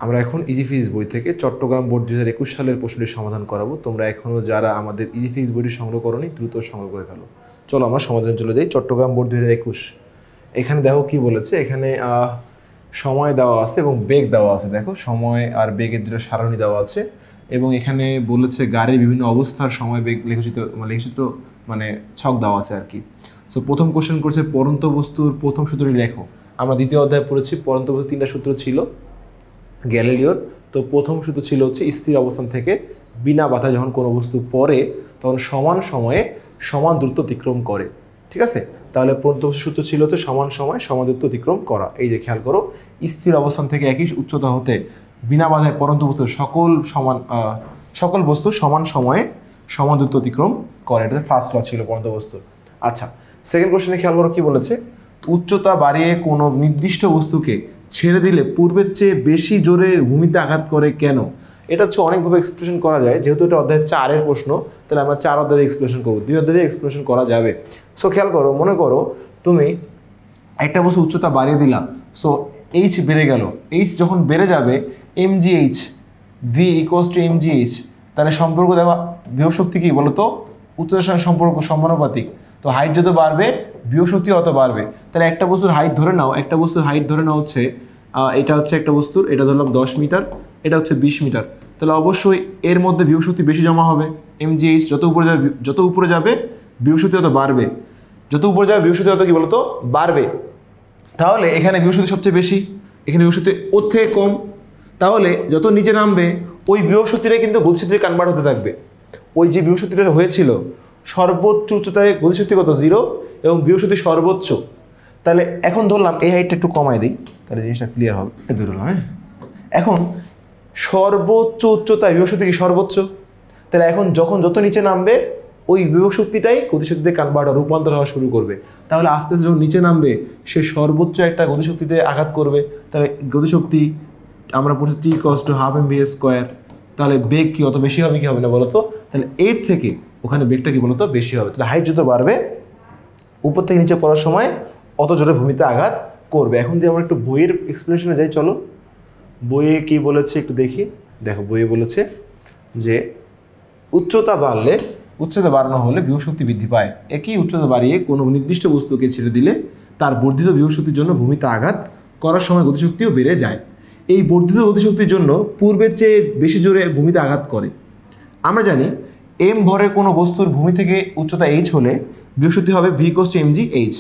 আমরা এখন easy physics বই থেকে চট্টগ্রাম বোর্ড 2021 সালের প্রশ্নটি সমাধান করাবো। তোমরা এখনও যারা আমাদের ইজি ফিজিক্স বইটি সংগ্রহ করোনি দ্রুত সংগ্রহ করে ফেলো। চলো আমরা সমাধানে চলে যাই। চট্টগ্রাম বোর্ড 2021, এখানে দেখো কি বলেছে। এখানে সময় দেওয়া আছে এবং বেগ দেওয়া আছে। দেখো সময় আর বেগের দুটো সারণী দেওয়া আছে এবং এখানে বলেছে গাড়ির বিভিন্ন অবস্থার সময় বেগ লেখচিত্র মানে ছক দেওয়া আছে আর কি। সো প্রথম কোশ্চেন করছে পড়ন্ত বস্তুর প্রথম সূত্রটি লেখো। আমরা দ্বিতীয় অধ্যায়ে পড়েছি পড়ন্ত বস্তুর 3টা সূত্র ছিল গ্যালিলিওর। তো প্রথম সূত্র ছিল হচ্ছে স্থির অবস্থান থেকে বিনা বাধায় যখন কোনো বস্তু পড়ে তখন সমান সময়ে সমান দূরত্ব অতিক্রম করে। ঠিক আছে, তাহলে প্রথম সূত্র ছিল হচ্ছে সমান সময় সমান দূরত্ব অতিক্রম করা। এই যে খেয়াল করো, স্থির অবস্থান থেকে একই উচ্চতা হতে বিনা বাধায় পড়ন্ত বস্তু সকল বস্তু সমান সময়ে সমান দূরত্ব অতিক্রম করে। এটা ফার্স্ট ল ছিল পড়ন্ত বস্তু। আচ্ছা, সেকেন্ড কোশ্চেনে খেয়াল করো কি বলেছে। উচ্চতা বাড়িয়ে কোনো নির্দিষ্ট বস্তুকে ছেড়ে দিলে পূর্বের চেয়ে বেশি জোরে ভূমিতে আঘাত করে কেন? এটা হচ্ছে অনেকভাবে এক্সপ্রেশন করা যায়। যেহেতু এটা অধ্যায় 4-এর প্রশ্ন, তাহলে আমরা 4 অধ্যায়ে এক্সপ্রেশন করবো, 2 অধ্যায়ে এক্সপ্রেশন করা যাবে। সো খেয়াল করো, মনে করো তুমি একটা বস্তু উচ্চতা বাড়িয়ে দিলাম, সো এইচ বেড়ে গেল। এইচ যখন বেড়ে যাবে mgh v = mgh, তাহলে সম্পর্ক দেওয়া বিভব শক্তি কী বলো তো? উচ্চতার সঙ্গে সম্পর্ক সমানুপাতিক। তো হাইট যত বাড়বে বিভব শক্তি অত বাড়বে। তাহলে একটা বস্তুর হাইট ধরে নাও, হচ্ছে এটা হচ্ছে একটা বস্তুর, এটা ধরলাম 10 মিটার, এটা হচ্ছে 20 মিটার। তাহলে অবশ্যই এর মধ্যে বিভব শক্তি বেশি জমা হবে। mgh যত উপরে যাবে বিভব শক্তি তত বাড়বে, যত উপরে যাবে বিভব শক্তি তত কি বলতো বাড়বে। তাহলে এখানে বিভব শক্তি সবচেয়ে বেশি, এখানে বিভব শক্তি ওর থেকে কম। তাহলে যত নিচে নামবে ওই বিভব শক্তিটা কিন্তু গতিশক্তিতে কনভার্ট হতে থাকবে। ওই যে বিভব শক্তিটা হয়েছিল সর্বোচ্চ উচ্চতায় গতিশক্তি কত 0 এবং বিভব শক্তি সর্বোচ্চ। তাহলে এখন ধরলাম এই হাইটটা একটু কমাই দিই, তাহলে জিনিসটা ক্লিয়ার হবে। ধরলাম হ্যাঁ, এখন সর্বোচ্চ উচ্চতায় বিভব শক্তি কি সর্বোচ্চ। তাহলে এখন যখন যত নিচে নামবে ওই বিভব শক্তিটাই গতিশক্তিতে কনভার্ট রূপান্তর হওয়া শুরু করবে। তাহলে আস্তে আস্তে যখন নিচে নামবে সে সর্বোচ্চ একটা গতিশক্তিতে আঘাত করবে। তাহলে গতিশক্তি আমরা পড়ছি T = ½ mv²। তাহলে বেগ কি অত বেশি হবে কি হবে না বলো তো? তাহলে এর থেকে ওখানে বেগটা কি বলতো বেশি হবে। তাহলে হাইট যত বাড়বে উপর থেকে নিচে পড়ার সময় অত জোরে ভূমিতে আঘাত করবে। এখন যদি আমরা একটু বইয়ের এক্সপ্লেনেশনে যাই, চলো বইয়ে কি বলেছে একটু দেখি। দেখো বইয়ে বলেছে যে উচ্চতা বাড়ানো হলে বিভব শক্তি বৃদ্ধি পায়। একই উচ্চতা বাড়িয়ে কোনো নির্দিষ্ট বস্তুকে ছেড়ে দিলে তার বর্ধিত বিভব শক্তির জন্য ভূমিতে আঘাত করার সময় গতিশক্তিও বেড়ে যায়। এই বর্ধিত গতিশক্তির জন্য পূর্বের চেয়ে বেশি জোরে ভূমিতে আঘাত করে। আমরা জানি m ভরের কোনো বস্তুর ভূমি থেকে উচ্চতা h হলে বিভব শক্তি হবে v = mgh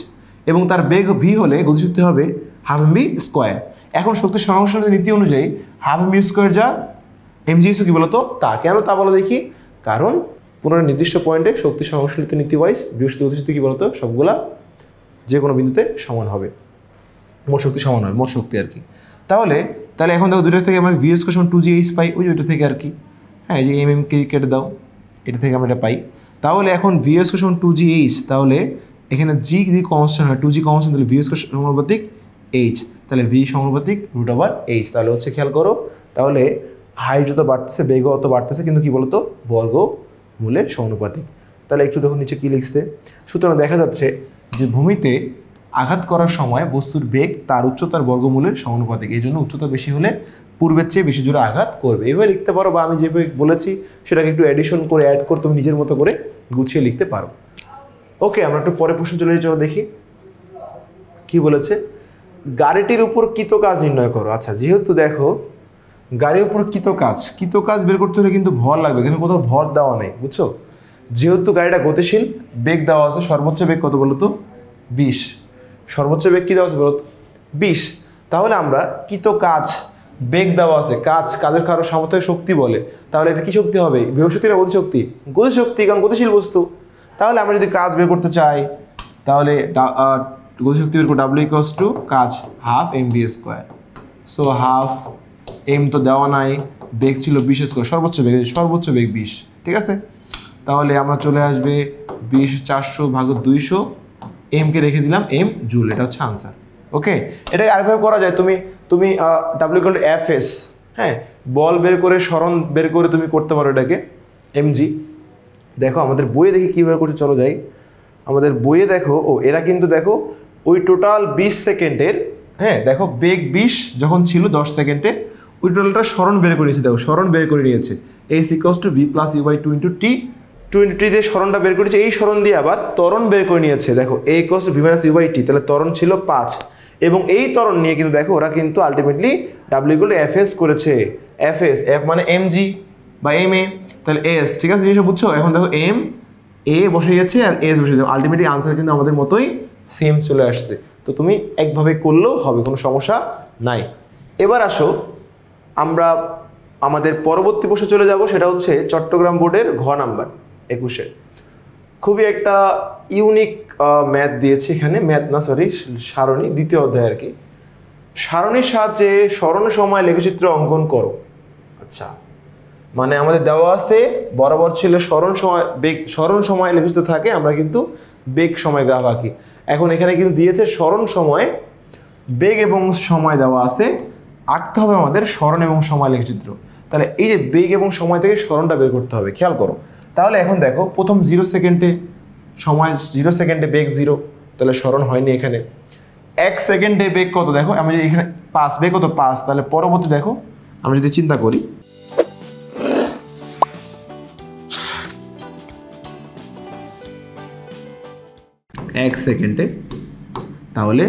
এবং তার বেগ v হলে গতিশক্তি হবে ½ mv²। এখন শক্তি সংরক্ষণের নীতি অনুযায়ী ½ mv² যা mgh কি বলতো তা। কেন তা বলো দেখি। কারণ কোনো নির্দিষ্ট পয়েন্টে শক্তি সংরক্ষণিত নীতি ওয়াইজ বিভব শক্তি গতিশক্তি কি বলতো সবগুলা যে কোনো বিন্দুতে সমান হবে, মোট শক্তি সমান হয়, মোট শক্তি আর কি। তাহলে এখন দেখো দুইটা থেকে আমরা v² = 2gh পাই, ওইটা থেকে আর কি। হ্যাঁ, এই যে mm কে কেটে দাও, এটা থেকে আমরা এটা পাই। তাহলে এখন v² = 2gh, তাহলে এখানে g যদি কনস্ট্যান্ট হয় 2g কনস্ট্যান্ট, তাহলে v² সমানুপাতিক h, তাহলে v সমানুপাতিক √h। তাহলে হচ্ছে খেয়াল করো, তাহলে হাইট যত বাড়তেছে বেগও অত বাড়তেছে, কিন্তু কি বলতো বর্গমূলের সমানুপাতিক। তাহলে একটু দেখো নিচে কি লিখছে। সুতরাং দেখা যাচ্ছে যে ভূমিতে আঘাত করার সময় বস্তুর বেগ তার উচ্চতার বর্গমূলের সমানুপাতিক। এই জন্য উচ্চতা বেশি হলে পূর্বের চেয়ে বেশি জোরে আঘাত করবে। এইভাবে লিখতে পারো, বা আমি যেভাবে বলেছি সেটাকে একটু অ্যাডিশন করে অ্যাড করে তুমি নিজের মতো করে গুছিয়ে লিখতে পারো। ওকে, আমরা একটু পরে প্রশ্ন চলে চলো দেখি কি বলেছে। গাড়িটির উপর কৃত কাজ নির্ণয় করো। আচ্ছা, যেহেতু দেখো গাড়ির উপর কৃত কাজ বের করতে হলে কিন্তু ভর লাগবে, এখানে কোথাও ভর দেওয়া নেই, বুঝছো। যেহেতু গাড়িটা গতিশীল, বেগ দেওয়া আছে, সর্বোচ্চ বেগ কত বলো তো 20। সর্বোচ্চ বেগ কী দেওয়া আছে বলো 20। তাহলে আমরা কৃত কাজ বেগ দেওয়া আছে, কাজের কারো সামর্থ্য শক্তি বলে, তাহলে এটা কি শক্তি হবে? বিভব শক্তি না গতিশক্তি? গতিশক্তি, কারণ গতিশীল বস্তু। তাহলে আমরা যদি কাজ বের করতে চাই তাহলে গতিশক্তি বের করব W = কাজ ½ mv²। সো ½ m তো দেওয়া নাই, বেগ ছিল 20², সর্বোচ্চ বেগ 20। ঠিক আছে, তাহলে আমরা চলে আসবে 20 400/200, m কে রেখে দিলাম m জুল, এটা হচ্ছে আনসার। ওকে, এটাকে আরেকভাবে করা যায়। তুমি W = Fs, হ্যাঁ, বল বের করে সরণ বের করে তুমি করতে পারো এটাকে mg। দেখো আমাদের বইয়ে দেখি কীভাবে করছে, চলো যাই। আমাদের বইয়ে দেখো, এরা কিন্তু দেখো ওই টোটাল 20 সেকেন্ডের, হ্যাঁ দেখো বেগ 20 যখন ছিল 10 সেকেন্ডে, ওই টোটালটা সরণ বের করে নিয়েছে, দেখো সরণ বের করে নিয়েছে। S equals to V plus U by two into T, two into T দিয়ে সরণটা বের করেছে, এই সরণ দিয়ে আবার ত্বরণ বের করে নিয়েছে। দেখো A equals to V minus U by T, তাহলে ত্বরণ ছিল 5, এবং এই ত্বরণ নিয়ে কিন্তু দেখো ওরা কিন্তু ultimately W equal to F S করেছে। এফ এস, এফ মানে এম জি বা এম এ, তাহলে এস, ঠিক আছে জিনিসটা বুঝছো? এখন দেখো এম এ বসে গেছে আর এস বসে যাবে, আলটিমেটলি আনসার কিন্তু আমাদের মতোই সেম চলে আসছে। তো তুমি একভাবে করলেও হবে, কোনো সমস্যা নাই। এবার আসো আমরা আমাদের পরবর্তী প্রশ্নে চলে যাব, সেটা হচ্ছে চট্টগ্রাম বোর্ডের ঘ নাম্বার 21-এর। খুবই একটা ইউনিক ম্যাথ দিয়েছে এখানে, ম্যাথ না সরি সারণী, দ্বিতীয় অধ্যায় আর কি। সারণীর সাহায্যে সরণ সময় লেখচিত্র অঙ্কন করো। আচ্ছা, মানে আমাদের দেওয়া আছে বরাবর ছিল সরণ সময় বেগ, সরণ সময় লেখচিত্র থাকে, আমরা কিন্তু বেগ সময় গ্রাফ আঁকি। এখন এখানে কিন্তু দিয়েছে সরণ সময়, বেগ এবং সময় দেওয়া আছে, আঁকতে হবে আমাদের সরণ এবং সময় লেখচিত্র। তাহলে এই যে বেগ এবং সময় থেকে সরণটা বের করতে হবে, খেয়াল করো। তাহলে এখন দেখো প্রথম 0 সেকেন্ডে সময়, 0 সেকেন্ডে বেগ 0, তাহলে সরণ হয়নি এখানে। 1 সেকেন্ডে বেগ কত, দেখো আমি যদি এখানে 5, বেগ কত 5, তাহলে পরবর্তী দেখো আমরা যদি চিন্তা করি, এক সেকেন্ডে, তাহলে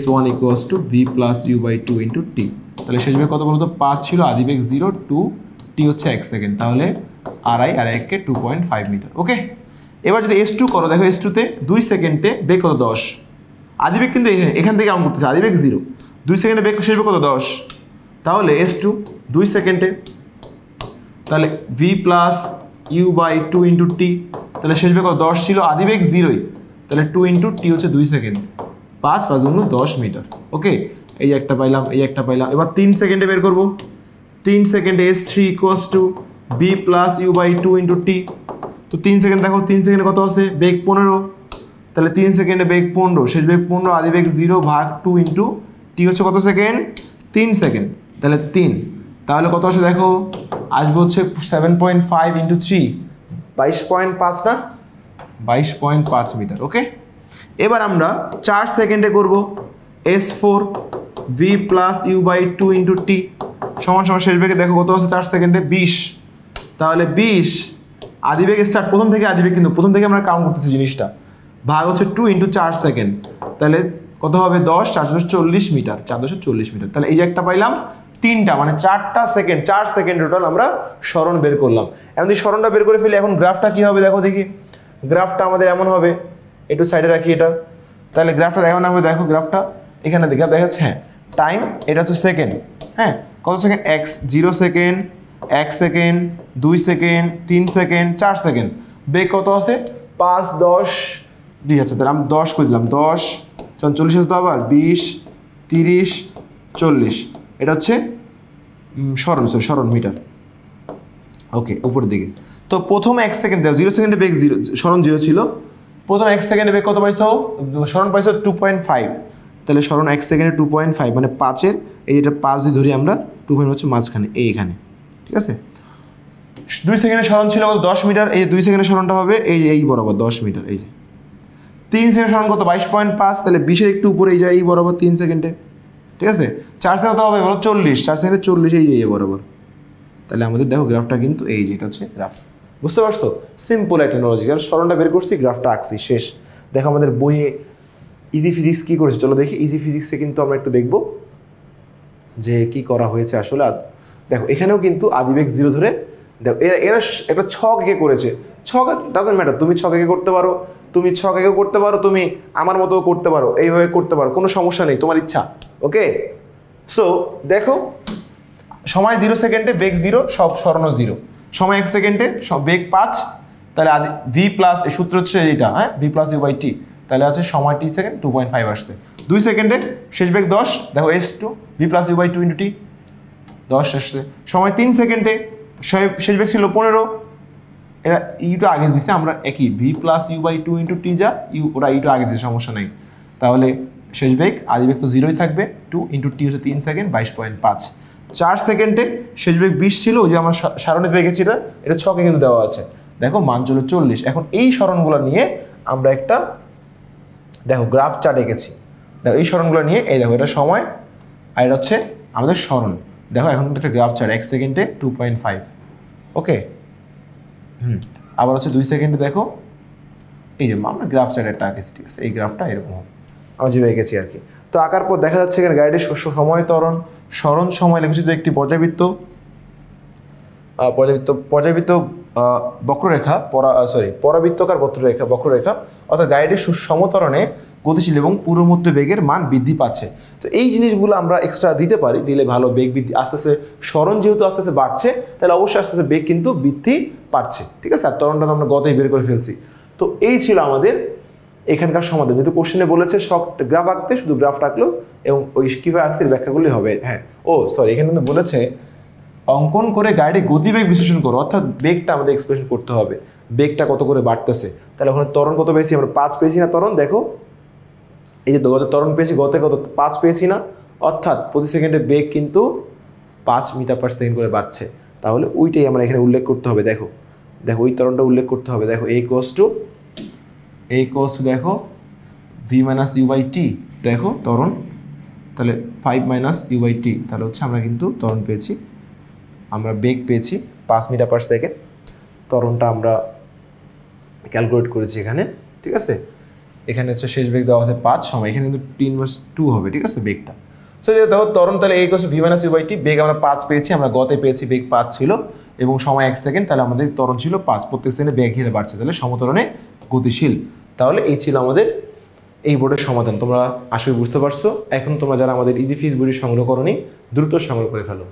S1 equals to V plus U by two into T. তাহলে শেষ বেগ কত বলতো 5 ছিল, আদি বেগ 0, 2, টি হচ্ছে 1 সেকেন্ড, তাহলে আড়াই আর 1 কে 2.5 মিটার। ওকে, এবার যদি S2 করো, দেখো S2তে 2 সেকেন্ডে বেগ কত 10, আদি বেগ কিন্তু এখান থেকে কাউন্ট করতেছে, আদি বেগ 0, 2 সেকেন্ডে বেগ শেষ বেগ কত 10, তাহলে S2 2 সেকেন্ডে, তাহলে V plus U by two into T, তাহলে শেষ বেগ কত 10 ছিল, আদি বেগ 0, তাহলে 2 ইন্টু টি হচ্ছে 2 সেকেন্ড, 5 5 গুণ 10 মিটার। ওকে, এই একটা পাইলাম, এই একটা পাইলাম। এবার 3 সেকেন্ডে বের করবো, 3 সেকেন্ডে S3 equals to B plus U by two into T. তো 3 সেকেন্ড, দেখো 3 সেকেন্ডে কত আছে, বেগ 15, তাহলে 3 সেকেন্ডে বেগ 15, শেষ বেগ 15, আদি বেগ 0 ভাগ 2 ইন্টু টি হচ্ছে কত সেকেন্ড, 3 সেকেন্ড, তাহলে 3, তাহলে কত আসে দেখো, আসবে হচ্ছে 7.5 ইন্টু 3, 22.5 না, 22.5 মিটার। ওকে, এবার আমরা 4 সেকেন্ডে করব, S4 V plus U by two into T সমান সমান শেষ বেগে দেখো কত আছে 4 সেকেন্ডে 20, তাহলে 20 আদি বেগ স্টার্ট, প্রথম থেকে আদি বেগ, কিন্তু প্রথম থেকে আমরা কাউন্ট করতেছি জিনিসটা, ভাগ হচ্ছে 2 ইন্টু 4 সেকেন্ড, তাহলে কত হবে 10, 440 মিটার, 440 মিটার। তাহলে এই যে একটা পাইলাম, 3টা মানে 4টা সেকেন্ড, 4 সেকেন্ড টোটাল আমরা সরণ বের করলাম। এখন যদি সরণটা বের করে ফেলি, এখন গ্রাফটা কি হবে দেখো দেখি, গ্রাফটা আমাদের এমন হবে, একটু সাইডে রাখি এটা, তাহলে গ্রাফটা দেখানো হবে, দেখো গ্রাফটা এখানে দেখা যাচ্ছে, হ্যাঁ টাইম, এটা হচ্ছে সেকেন্ড, হ্যাঁ কত second, 0 second, 1 second, 2 second, 3 second, 4 second, বেগ কত আছে 5 10 2, আচ্ছা তাহলে আমি 10 করে দিলাম, 10 40 আছে তো আবার 20 30 40, এটা হচ্ছে সরণ মিটার। ওকে, উপরের দিকে। তো প্রথম 1 সেকেন্ড দাও, 0 সেকেন্ডে বেগ 0, সরণ 0 ছিল, প্রথম 1 সেকেন্ডে বেগ কত পাইছো, সরণ পাইছো 2.5, তাহলে সরণ 1 সেকেন্ডে 2.5 মানে 5-এর এই যেটা 5 দিয়ে ধরি আমরা, 2.5 হচ্ছে মাঝখানে এইখানে, ঠিক আছে। 2 সেকেন্ডের সরণ ছিল কত 10 মিটার, এই 2 সেকেন্ডের সরণটা হবে এই বরাবর 10 মিটার, এই যে 3 সেকেন্ড সরণ কত 22.5, তাহলে 20-এর একটু উপরে এই যে এই বরাবর 3 সেকেন্ডে, ঠিক আছে। 4 সেকেন্ড কত হবে বলো 40, 4 সেকেন্ডে 40 এই যে এই বরাবর, তাহলে আমাদের দেখো গ্রাফটা কিন্তু এই যে এটা হচ্ছে গ্রাফ, বুঝতে পারছো? সিম্পল একটা লজিক, আর সরণটা বের করছি, গ্রাফটা আঁকছি, শেষ। দেখো আমাদের বইয়ে ইজি ফিজিক্স কী করেছে, চলো দেখি ইজি ফিজিক্সে কিন্তু আমরা একটু দেখব যে কি করা হয়েছে আসলে। দেখো এখানেও কিন্তু আদিবেগ 0 ধরে, দেখো এরা একটা ছক এঁকে করেছে, ছক ডাজন্ট ম্যাটার, তুমি ছক এঁকে করতে পারো, তুমি ছক এঁকে করতে পারো, তুমি আমার মতো করতে পারো, এইভাবে করতে পারো, কোনো সমস্যা নেই, তোমার ইচ্ছা। ওকে, সো দেখো সময় 0 সেকেন্ডে বেগ 0, সব সরণও 0, সময় 1 সেকেন্ডে সব বেগ 5, তাহলে ভি প্লাস এই সূত্র হচ্ছে এইটা, হ্যাঁ V plus U by T, তাহলে আছে সময় টি সেকেন্ড 2.5 আসছে। 2 সেকেন্ডে শেষ বেগ 10, দেখো S2 V plus U by two into T 10 আসছে। সময় 3 সেকেন্ডে শেষ বেগ ছিল 15, এটা ইউটা আগে দিছে, আমরা একই V plus U by two into T যা ইউ, ওরা ইউটা আগে দিচ্ছে, সমস্যা নেই। তাহলে শেষ বেগ আদি বেগ তো 0ই থাকবে, 2 ইন্টু টি হচ্ছে 3 সেকেন্ড 22.5। 4 সেকেন্ডে শেষ বেগ 20 ছিল, ওই যে আমরা সারণীতে দেখেছি, এটা ছকে কিন্তু দেওয়া আছে, দেখো মান চলো 40। এখন এই সরণগুলো নিয়ে আমরা একটা দেখো গ্রাফ চার্ট এঁকেছি, দেখো এই সরণগুলো নিয়ে, এই দেখো এটা সময় আর এটা হচ্ছে আমাদের সরণ, দেখো এখন একটা গ্রাফ চার্ট 1 সেকেন্ডে 2.5, ওকে। আবার হচ্ছে 2 সেকেন্ডে দেখো, এই যে আমরা গ্রাফ চার্ট একটা আঁকেছি, ঠিক আছে, এই গ্রাফটা এরকম আমরা যেভাবে এঁকেছি আর কি। তো আঁকার পর দেখা যাচ্ছে এখানে গাড়িটির সময় ত্বরণ, সরণ সময় লিখেছি তো একটি পর্যাবৃত্ত বক্ররেখা, পরাবৃত্তকার বক্ররেখা, অর্থাৎ গাড়িটির সমতরণে গতিশীল এবং পুরোমধ্য বেগের মান বৃদ্ধি পাচ্ছে। তো এই জিনিসগুলো আমরা এক্সট্রা দিতে পারি, দিলে ভালো বেগ বৃদ্ধি, আস্তে আস্তে সরণ যেহেতু আস্তে আস্তে বাড়ছে, তাহলে অবশ্যই আস্তে আস্তে বেগ কিন্তু বৃদ্ধি পাচ্ছে, ঠিক আছে। আর ত্বরণটা তো আমরা গতেই বের করে ফেলছি। তো এই ছিল আমাদের এখানকার সমাধান। যেহেতু কোশ্চেনে বলেছে সব গ্রাফ আঁকতে, শুধু গ্রাফটা আঁকলো এবং ওই কীভাবে আঁকছে ব্যাখ্যাগুলি হবে। হ্যাঁ, এখানে কিন্তু বলেছে অঙ্কন করে গাড়ির গতিবেগ বিশ্লেষণ করো, অর্থাৎ বেগটা আমাদের এক্সপ্রেশন করতে হবে, বেগটা কত করে বাড়তেছে। তাহলে ওখানে ত্বরণ কত পেয়েছি আমরা? 5 পেয়েছি না ত্বরণ? দেখো এই যে গতে ত্বরণ পেয়েছি, গতে কত 5 পেয়েছি না, অর্থাৎ প্রতি সেকেন্ডে বেগ কিন্তু 5 মিটার পার সেকেন্ড করে বাড়ছে। তাহলে ওইটাই আমরা এখানে উল্লেখ করতে হবে। দেখো ওই ত্বরণটা উল্লেখ করতে হবে। দেখো এই কোস টু দেখো ভি মাইনাস ইউ বাই টি, দেখো ত্বরণ, তাহলে 5 মাইনাস ইউ বাই টি, তাহলে হচ্ছে আমরা কিন্তু ত্বরণ পেয়েছি, আমরা বেগ পেয়েছি 5 মিটার পার সেকেন্ড। ত্বরণটা আমরা ক্যালকুলেট করেছি এখানে, ঠিক আছে। এখানে হচ্ছে শেষ বেগ দেওয়া আছে 5, সময় এখানে কিন্তু 10/2 হবে, ঠিক আছে বেগটা। সো দেখো ত্বরণ তাহলে এই কোস V minus U by T, বেগ আমরা 5 পেয়েছি, আমরা গতে পেয়েছি বেগ 5 ছিল এবং সময় 1 সেকেন্ড, তাহলে আমাদের ত্বরণ ছিল 5, প্রত্যেক সেকেন্ডে বেগ হিরে বাড়ছে, তাহলে সমতরণে গতিশীল। তাহলে এই ছিল আমাদের এই বোর্ডের সমাধান। তোমরা আসলে বুঝতে পারছো। এখন তোমরা যারা আমাদের ইজি ফিজ বইটি সংগ্রহ করোনি, দ্রুত সংগ্রহ করে ফেলো।